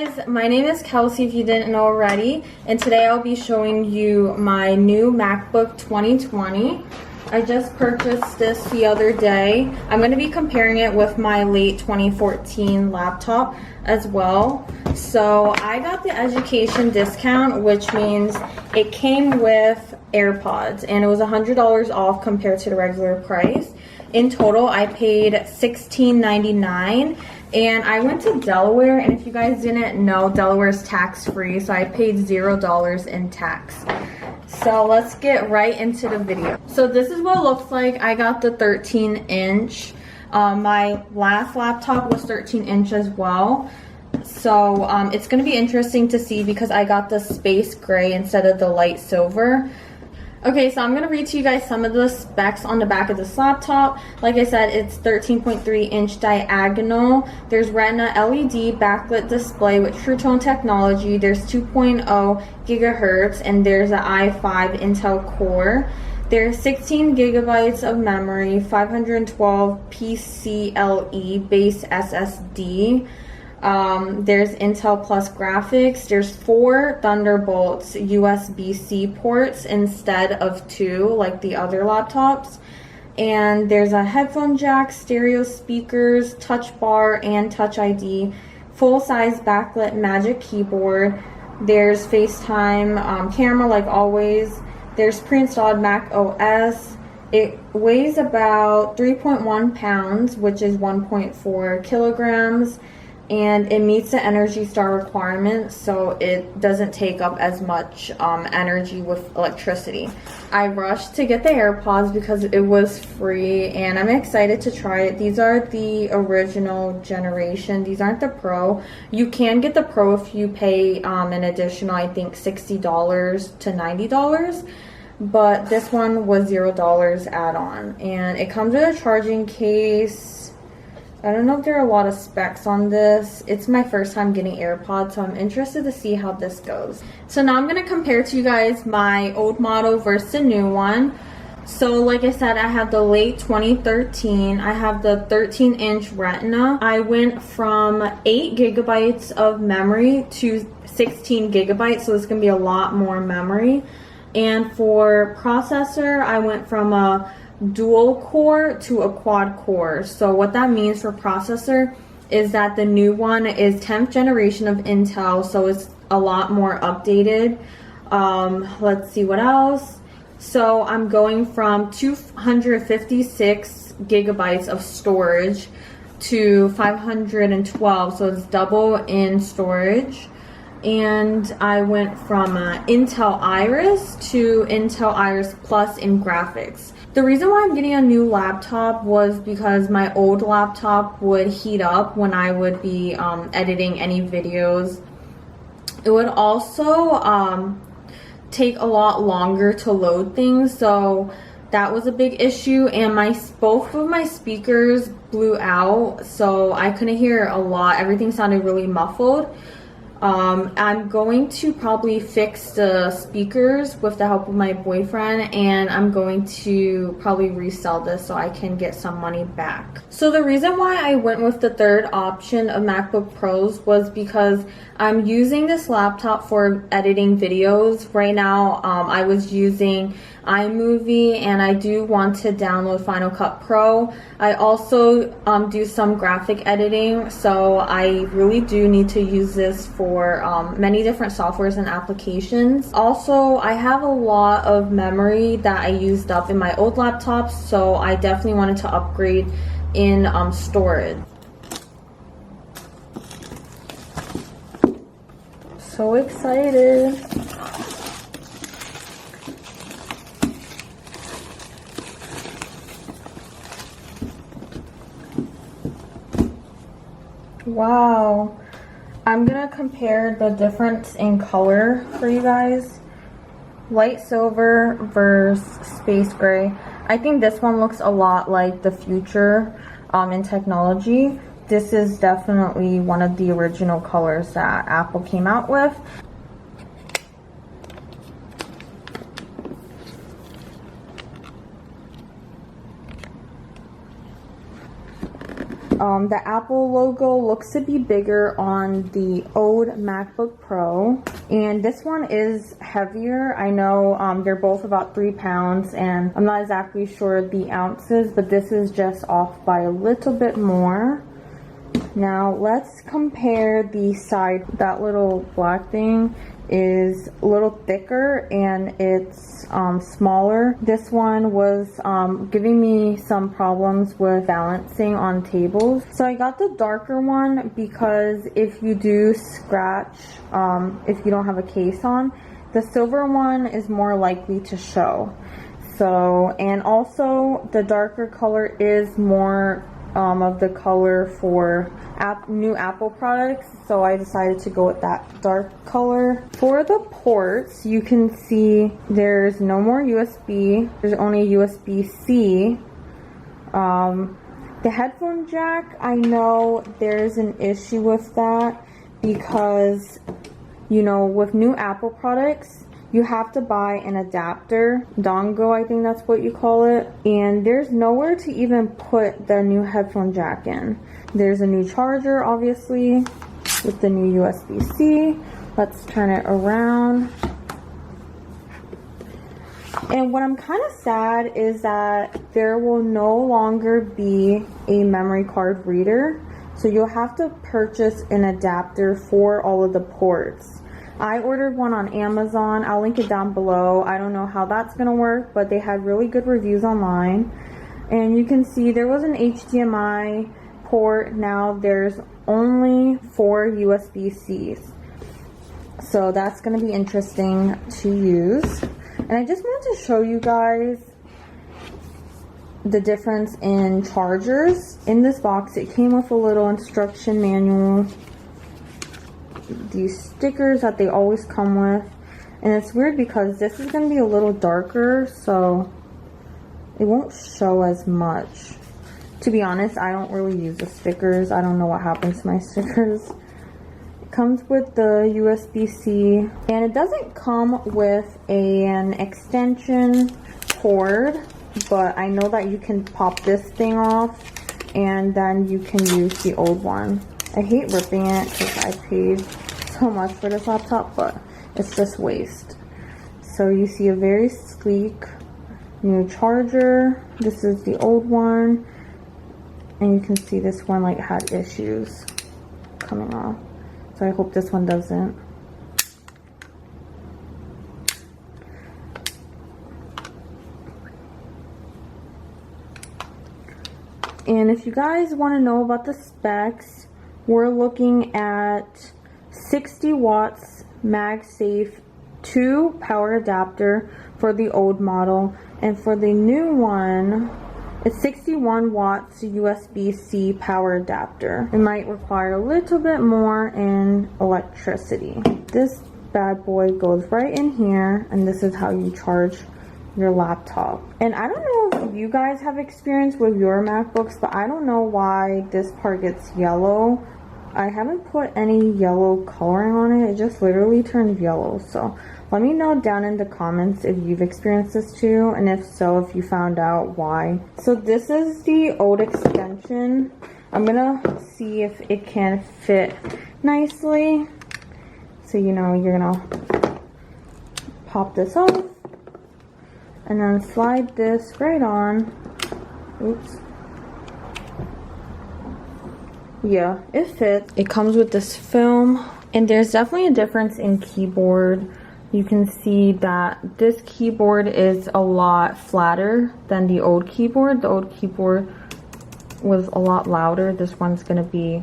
guys, my name is Kelsey if you didn't know already, and today I'll be showing you my new MacBook 2020. I just purchased this the other day. I'm going to be comparing it with my late 2014 laptop as well. So I got the education discount, which means it came with AirPods, and it was $100 off compared to the regular price. In total, I paid $16.99. And I went to Delaware, and if you guys didn't know, Delaware is tax-free, so I paid $0 in tax. So let's get right into the video. So this is what it looks like. I got the 13-inch. My last laptop was 13-inch as well. So it's going to be interesting to see because I got the space gray instead of the light silver. Okay, so I'm going to read to you guys some of the specs on the back of this laptop. Like I said, it's 13.3-inch diagonal. There's Retina LED backlit display with True Tone technology. There's 2.0 gigahertz, and there's an i5 Intel Core. There's 16 gigabytes of memory, 512 PCLE base SSD. There's Intel Plus graphics. There's 4 Thunderbolts USB-C ports instead of 2 like the other laptops. And there's a headphone jack, stereo speakers, touch bar, and touch ID. Full-size backlit Magic Keyboard. There's FaceTime camera like always. There's pre-installed Mac OS. It weighs about 3.1 pounds, which is 1.4 kilograms. And it meets the Energy Star requirement, so it doesn't take up as much energy with electricity. I rushed to get the AirPods because it was free, and I'm excited to try it. These are the original generation. These aren't the Pro. You can get the Pro if you pay an additional, I think, $60 to $90. But this one was $0 add-on. And it comes with a charging case. I don't know if there are a lot of specs on this. It's my first time getting AirPods, so I'm interested to see how this goes. So now I'm going to compare to you guys my old model versus the new one. So like I said, I have the late 2013. I have the 13-inch Retina. I went from 8 gigabytes of memory to 16 gigabytes, so it's going to be a lot more memory. And for processor, I went from a dual core to a quad core. So what that means for processor is that the new one is 10th generation of Intel, so it's a lot more updated. Let's see what else. So I'm going from 256 gigabytes of storage to 512, so it's double in storage. And I went from Intel Iris to Intel Iris Plus in graphics. The reason why I'm getting a new laptop was because my old laptop would heat up when I would be editing any videos. It would also take a lot longer to load things, so that was a big issue. And both of my speakers blew out, so I couldn't hear a lot. Everything sounded really muffled. I'm going to probably fix the speakers with the help of my boyfriend, and I'm going to probably resell this so I can get some money back. So the reason why I went with the third option of MacBook Pros was because I'm using this laptop for editing videos. Right now, I was using iMovie, and I do want to download Final Cut Pro. I also do some graphic editing, so I really do need to use this for many different softwares and applications. Also, I have a lot of memory that I used up in my old laptops, so I definitely wanted to upgrade in storage. So excited. Wow. I'm gonna compare the difference in color for you guys. Light silver versus space gray. I think this one looks a lot like the future in technology. This is definitely one of the original colors that Apple came out with. The Apple logo looks to be bigger on the old MacBook Pro, and this one is heavier. I know they're both about 3 pounds, and I'm not exactly sure the ounces, but this is just off by a little bit more. Now let's compare the side. That little black thing is a little thicker and it's smaller. This one was giving me some problems with balancing on tables, so I got the darker one because if you do scratch, if you don't have a case on, the silver one is more likely to show. So, and also the darker color is more of the color for new Apple products, so I decided to go with that dark color. For the ports, you can see there's no more USB, there's only USB-C. The headphone jack, I know there's an issue with that because, you know, with new Apple products, you have to buy an adapter, dongle, I think that's what you call it, and there's nowhere to even put the new headphone jack in. There's a new charger, obviously, with the new USB-C. Let's turn it around. And what I'm kind of sad is that there will no longer be a memory card reader, so you'll have to purchase an adapter for all of the ports. I ordered one on Amazon. I'll link it down below. I don't know how that's gonna work, but they had really good reviews online. And you can see there was an HDMI port. Now there's only 4 USB-Cs. So that's gonna be interesting to use. And I just wanted to show you guys the difference in chargers. In this box, it came with a little instruction manual, these stickers that they always come with, and it's weird because this is going to be a little darker, so it won't show as much. To be honest, I don't really use the stickers. I don't know what happens to my stickers. It comes with the USB-C, and it doesn't come with an extension cord, but I know that you can pop this thing off and then you can use the old one. I hate ripping it because I paid so much for this laptop, but it's just waste. So you see a very sleek new charger. This is the old one, and you can see this one like had issues coming off, so I hope this one doesn't. And if you guys want to know about the specs, we're looking at 60 watts MagSafe 2 power adapter for the old model, and for the new one it's 61 watts USB-C power adapter. It might require a little bit more in electricity. This bad boy goes right in here, and this is how you charge your laptop. And I don't know if you guys have experience with your MacBooks, but I don't know why this part gets yellow. I haven't put any yellow coloring on it. It just literally turned yellow. So let me know down in the comments if you've experienced this too, and if so, if you found out why. So this is the old extension. I'm gonna see if it can fit nicely. So, you know, you're gonna pop this off and then slide this right on. Oops. Yeah, it fits. It comes with this film, and there's definitely a difference in keyboard. You can see that this keyboard is a lot flatter than the old keyboard. The old keyboard was a lot louder. This one's gonna be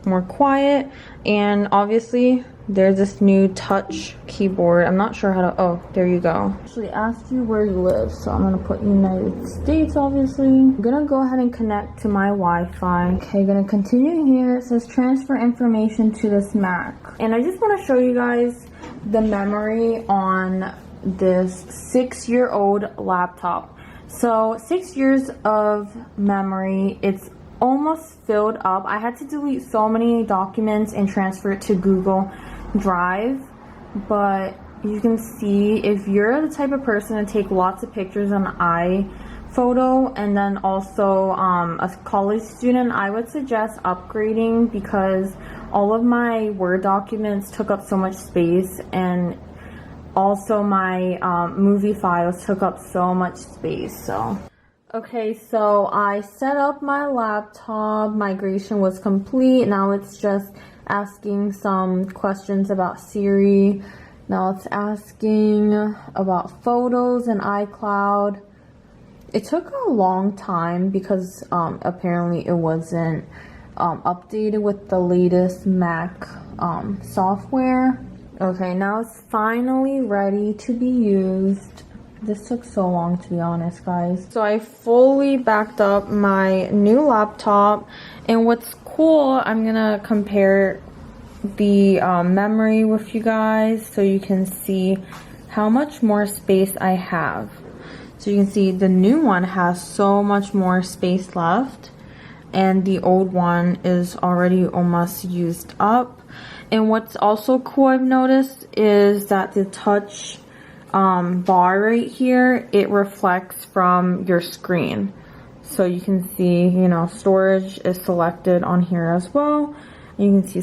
more quiet, and obviously there's this new touch keyboard. I'm not sure how to, oh, there you go. Actually asked you where you live, so I'm gonna put United States, obviously. I'm gonna go ahead and connect to my Wi-Fi. Okay, gonna continue here. It says transfer information to this Mac. And I just wanna show you guys the memory on this 6-year-old laptop. So 6 years of memory, it's almost filled up. I had to delete so many documents and transfer it to Google Drive, but you can see if you're the type of person to take lots of pictures on photo, and then also a college student, I would suggest upgrading because all of my Word documents took up so much space, and also my movie files took up so much space. So okay, so I set up my laptop, migration was complete. Now it's just asking some questions about Siri. Now it's asking about photos and iCloud. It took a long time because apparently it wasn't updated with the latest Mac software. Okay, now it's finally ready to be used. This took so long, to be honest, guys. So I fully backed up my new laptop, and what's cool, I'm gonna compare the memory with you guys so you can see how much more space I have. So you can see the new one has so much more space left, and the old one is already almost used up. And what's also cool I've noticed is that the touch bar right here, it reflects from your screen. So you can see, you know, storage is selected on here as well. You can see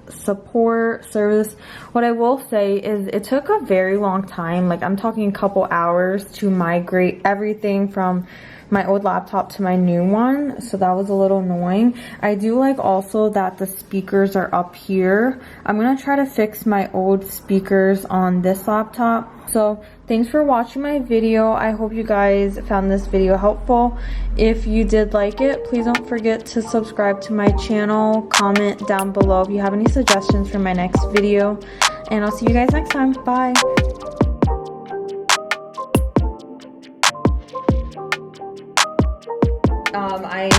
support, service. What I will say is it took a very long time, like I'm talking a couple hours, to migrate everything from my old laptop to my new one, so that was a little annoying. I do like also that the speakers are up here. I'm gonna try to fix my old speakers on this laptop. So thanks for watching my video. I hope you guys found this video helpful. If you did like it, please don't forget to subscribe to my channel, comment down below if you have any suggestions for my next video, and I'll see you guys next time. Bye. I